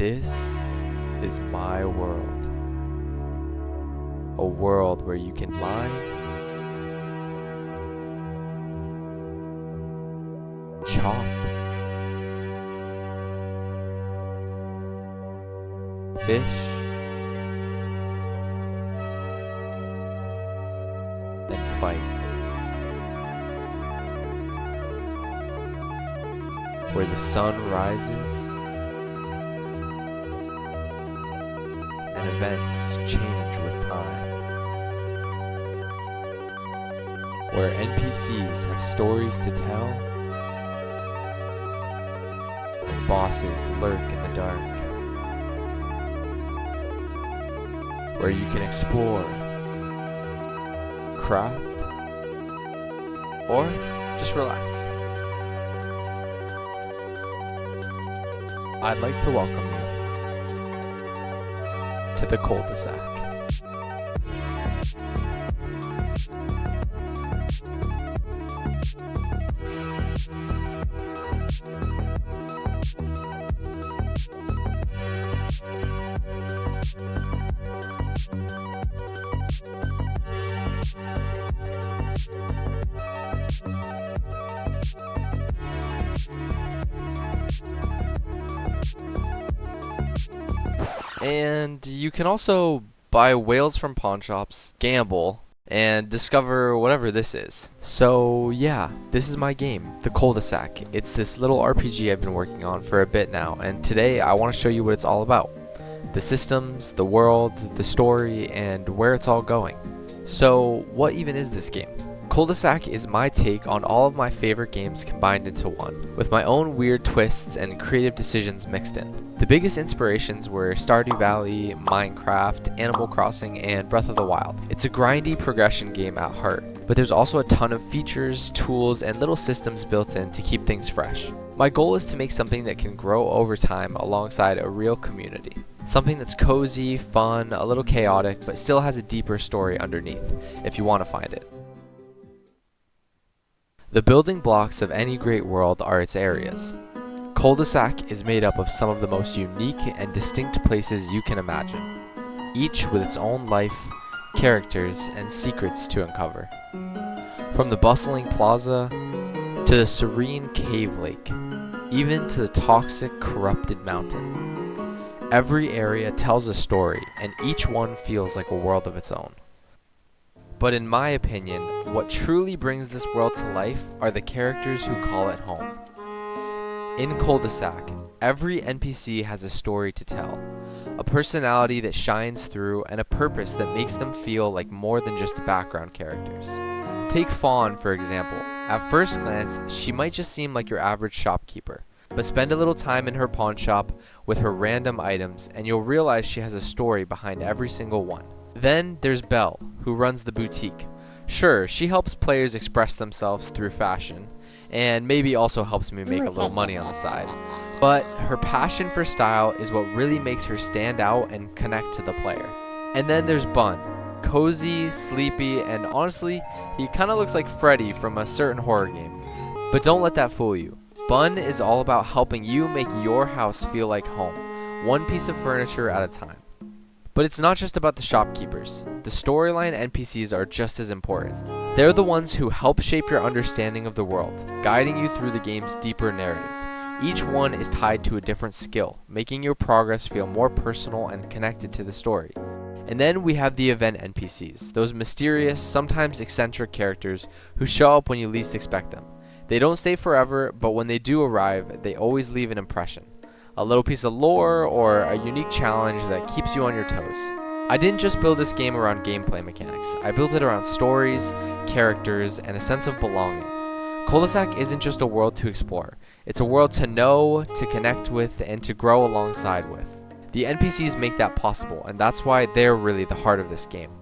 This is my world. A world where you can mine, chop, fish, and fight. Where the sun rises and events change with time. Where NPCs have stories to tell and bosses lurk in the dark. Where you can explore, craft, or just relax. I'd like to welcome you to the Cul de Sac. And you can also buy whales from pawn shops, gamble, and discover whatever this is. So yeah, this is my game, the Cul de Sac. It's this little RPG I've been working on for a bit now, and today I want to show you what it's all about. The systems, the world, the story, and where it's all going. So what even is this game? Cul de Sac is my take on all of my favorite games combined into one, with my own weird twists and creative decisions mixed in. The biggest inspirations were Stardew Valley, Minecraft, Animal Crossing, and Breath of the Wild. It's a grindy progression game at heart, but there's also a ton of features, tools, and little systems built in to keep things fresh. My goal is to make something that can grow over time alongside a real community. Something that's cozy, fun, a little chaotic, but still has a deeper story underneath, if you want to find it. The building blocks of any great world are its areas. Cul de Sac is made up of some of the most unique and distinct places you can imagine, each with its own life, characters, and secrets to uncover. From the bustling plaza, to the serene cave lake, even to the toxic, corrupted mountain. Every area tells a story, and each one feels like a world of its own. But in my opinion, what truly brings this world to life are the characters who call it home. In Cul de Sac, every NPC has a story to tell, a personality that shines through, and a purpose that makes them feel like more than just background characters. Take Fawn, for example. At first glance, she might just seem like your average shopkeeper, but spend a little time in her pawn shop with her random items and you'll realize she has a story behind every single one. Then there's Belle, who runs the boutique. Sure, she helps players express themselves through fashion, and maybe also helps me make a little money on the side. But her passion for style is what really makes her stand out and connect to the player. And then there's Bun. Cozy, sleepy, and honestly, he kinda looks like Freddy from a certain horror game. But don't let that fool you. Bun is all about helping you make your house feel like home, one piece of furniture at a time. But it's not just about the shopkeepers. The storyline NPCs are just as important. They're the ones who help shape your understanding of the world, guiding you through the game's deeper narrative. Each one is tied to a different skill, making your progress feel more personal and connected to the story. And then we have the event NPCs, those mysterious, sometimes eccentric characters who show up when you least expect them. They don't stay forever, but when they do arrive, they always leave an impression. A little piece of lore or a unique challenge that keeps you on your toes. I didn't just build this game around gameplay mechanics. I built it around stories, characters, and a sense of belonging. Cul de Sac isn't just a world to explore. It's a world to know, to connect with, and to grow alongside with. The NPCs make that possible, and that's why they're really the heart of this game.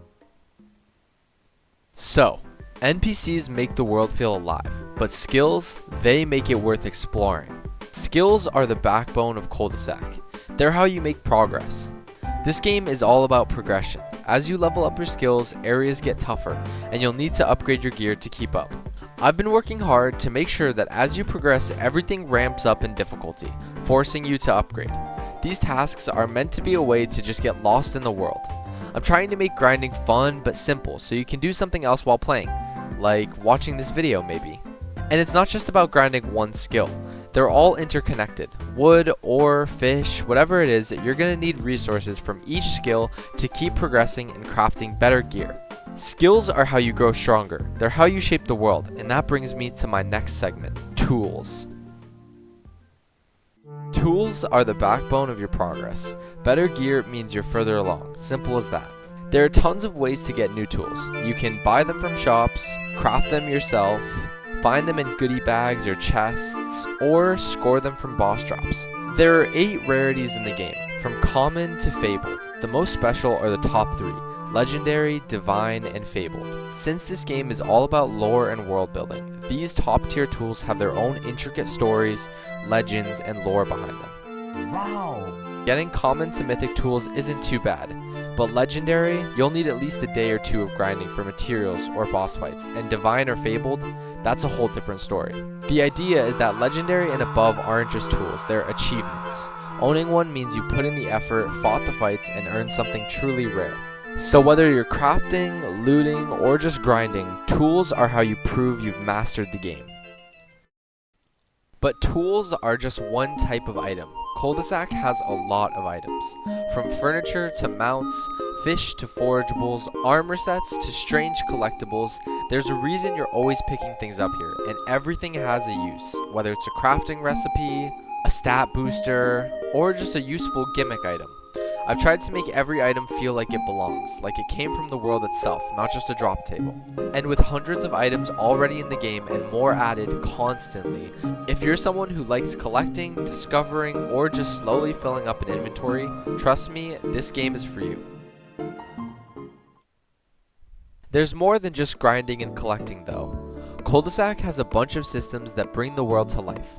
So, NPCs make the world feel alive, but skills, they make it worth exploring. Skills are the backbone of Cul de Sac. They're how you make progress. This game is all about progression. As you level up your skills, areas get tougher, and you'll need to upgrade your gear to keep up. I've been working hard to make sure that as you progress, everything ramps up in difficulty, forcing you to upgrade. These tasks are meant to be a way to just get lost in the world. I'm trying to make grinding fun but simple so you can do something else while playing, like watching this video maybe. And it's not just about grinding one skill. They're all interconnected. Wood, ore, fish, whatever it is, you're going to need resources from each skill to keep progressing and crafting better gear. Skills are how you grow stronger. They're how you shape the world, and that brings me to my next segment, tools. Tools are the backbone of your progress. Better gear means you're further along, simple as that. There are tons of ways to get new tools. You can buy them from shops, craft them yourself, find them in goodie bags or chests, or score them from boss drops. There are 8 rarities in the game, from common to fabled. The most special are the top 3, legendary, divine, and fabled. Since this game is all about lore and world building, these top tier tools have their own intricate stories, legends, and lore behind them. Wow! Getting common to mythic tools isn't too bad, but legendary, you'll need at least a day or 2 of grinding for materials or boss fights, and divine or fabled, that's a whole different story. The idea is that legendary and above aren't just tools, they're achievements. Owning one means you put in the effort, fought the fights, and earned something truly rare. So whether you're crafting, looting, or just grinding, tools are how you prove you've mastered the game. But tools are just one type of item. Cul de Sac has a lot of items. From furniture to mounts, fish to forageables, armor sets to strange collectibles, there's a reason you're always picking things up here, and everything has a use. Whether it's a crafting recipe, a stat booster, or just a useful gimmick item. I've tried to make every item feel like it belongs, like it came from the world itself, not just a drop table. And with hundreds of items already in the game and more added constantly, if you're someone who likes collecting, discovering, or just slowly filling up an inventory, trust me, this game is for you. There's more than just grinding and collecting though. Cul de Sac has a bunch of systems that bring the world to life.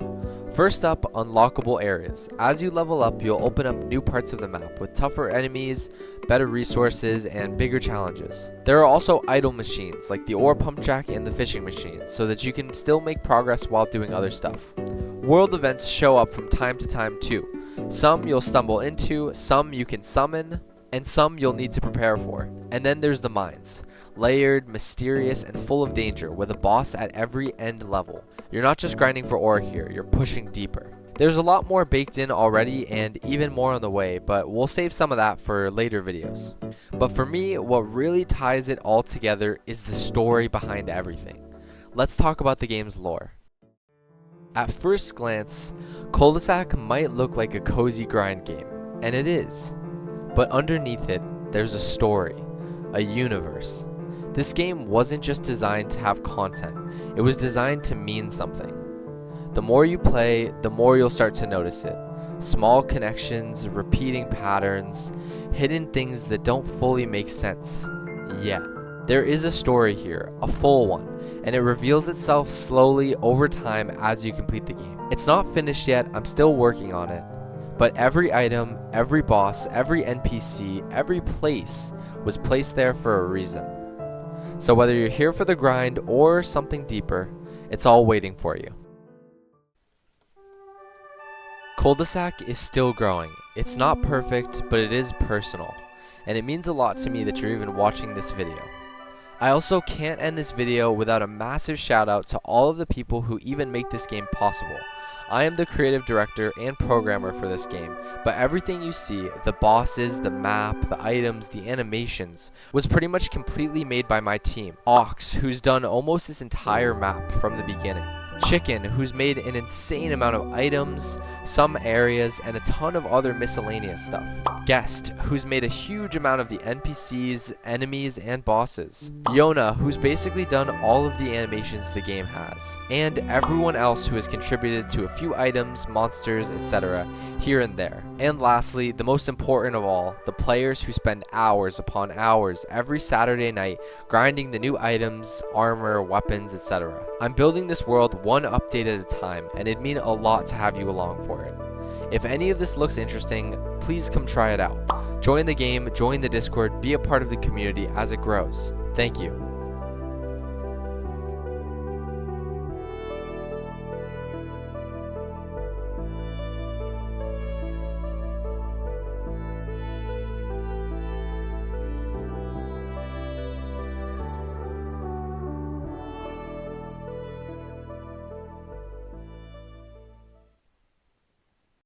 First up, unlockable areas. As you level up, you'll open up new parts of the map with tougher enemies, better resources, and bigger challenges. There are also idle machines like the ore pump jack and the fishing machine so that you can still make progress while doing other stuff. World events show up from time to time too. Some you'll stumble into, some you can summon, and some you'll need to prepare for. And then there's the mines. Layered, mysterious, and full of danger with a boss at every end level. You're not just grinding for ore here, you're pushing deeper. There's a lot more baked in already and even more on the way, but we'll save some of that for later videos. But for me, what really ties it all together is the story behind everything. Let's talk about the game's lore. At first glance, Cul de Sac might look like a cozy grind game, and it is. But underneath it, there's a story, a universe. This game wasn't just designed to have content, it was designed to mean something. The more you play, the more you'll start to notice it. Small connections, repeating patterns, hidden things that don't fully make sense. Yeah, there is a story here, a full one, and it reveals itself slowly over time as you complete the game. It's not finished yet, I'm still working on it. But every item, every boss, every NPC, every place was placed there for a reason. So whether you're here for the grind or something deeper, it's all waiting for you. Cul de Sac is still growing. It's not perfect, but it is personal. And it means a lot to me that you're even watching this video. I also can't end this video without a massive shout out to all of the people who even make this game possible. I am the creative director and programmer for this game, but everything you see, the bosses, the map, the items, the animations, was pretty much completely made by my team. Ox, who's done almost this entire map from the beginning. Chicken, who's made an insane amount of items, some areas, and a ton of other miscellaneous stuff. Guest, who's made a huge amount of the NPCs, enemies, and bosses. Yona, who's basically done all of the animations the game has. And everyone else who has contributed to a few items, monsters, etc. here and there. And lastly, the most important of all, the players who spend hours upon hours every Saturday night grinding the new items, armor, weapons, etc. I'm building this world one update at a time, and it'd mean a lot to have you along for it. If any of this looks interesting, please come try it out. Join the game, join the Discord, be a part of the community as it grows. Thank you.